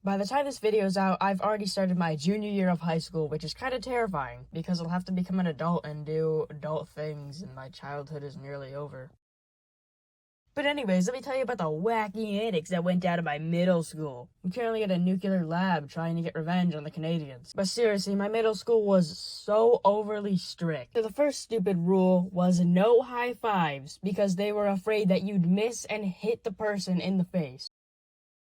By the time this video's out, I've already started my junior year of high school, which is kind of terrifying, because I'll have to become an adult and do adult things, and my childhood is nearly over. But anyways, let me tell you about the wacky antics that went down in my middle school. I'm currently at a nuclear lab trying to get revenge on the Canadians. But seriously, my middle school was so overly strict. So the first stupid rule was no high fives, because they were afraid that you'd miss and hit the person in the face.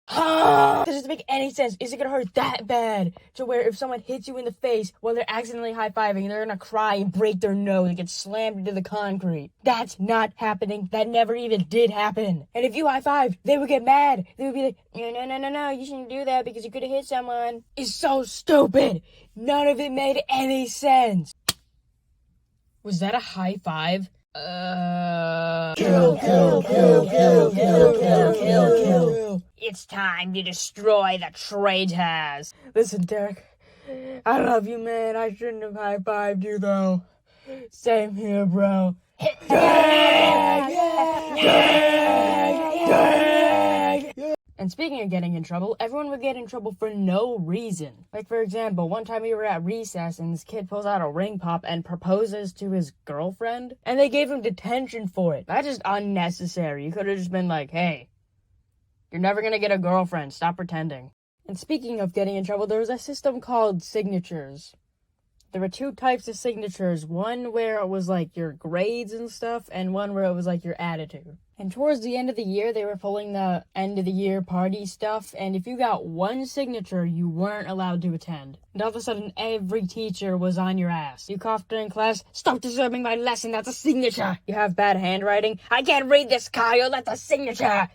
That doesn't make any sense. Is it gonna hurt that bad to where if someone hits you in the face while they're accidentally high-fiving, they're gonna cry and break their nose and get slammed into the concrete? That's not happening. That never even did happen. And if you high-five, they would get mad. They would be like, no, you shouldn't do that because you could have hit someone. It's so stupid. None of it made any sense. Was that a high five? Kill. It's time to destroy the traitors. Listen, Derek, I love you, man. I shouldn't have high-fived you, though. Same here, bro. And speaking of getting in trouble, everyone would get in trouble for no reason. Like, for example, one time we were at recess and this kid pulls out a ring pop and proposes to his girlfriend, and they gave him detention for it. That's just unnecessary. You could have just been like, hey, you're never gonna get a girlfriend. Stop pretending. And speaking of getting in trouble, there was a system called signatures. There were two types of signatures. One where it was like your grades and stuff, and one where it was like your attitude. And towards the end of the year, they were pulling the end of the year party stuff, and if you got one signature, you weren't allowed to attend. And all of a sudden, every teacher was on your ass. You coughed during class, stop disturbing my lesson, that's a signature. You have bad handwriting, I can't read this, Kyle, that's a signature.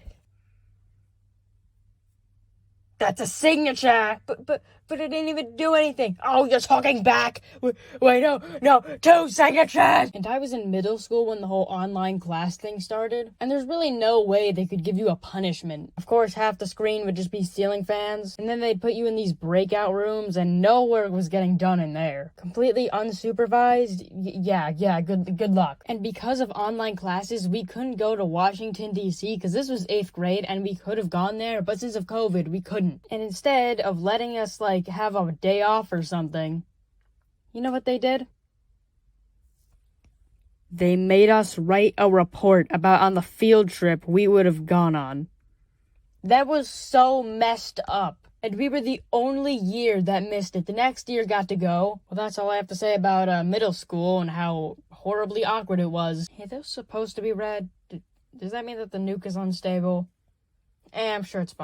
That's a signature! But it didn't even do anything! Oh, you're talking back! Wait, no, 2 signatures! And I was in middle school when the whole online class thing started, and there's really no way they could give you a punishment. Of course, half the screen would just be ceiling fans, and then they'd put you in these breakout rooms, and no work was getting done in there. Completely unsupervised? Yeah, good luck. And because of online classes, we couldn't go to Washington, D.C., because this was 8th grade, and we could have gone there, but since of COVID, we couldn't. And instead of letting us, have a day off or something, you know what they did? They made us write a report about on the field trip we would have gone on. That was so messed up. And we were the only year that missed it. The next year got to go. Well, that's all I have to say about middle school and how horribly awkward it was. Hey, those supposed to be red. Does that mean that the nuke is unstable? I'm sure it's fine.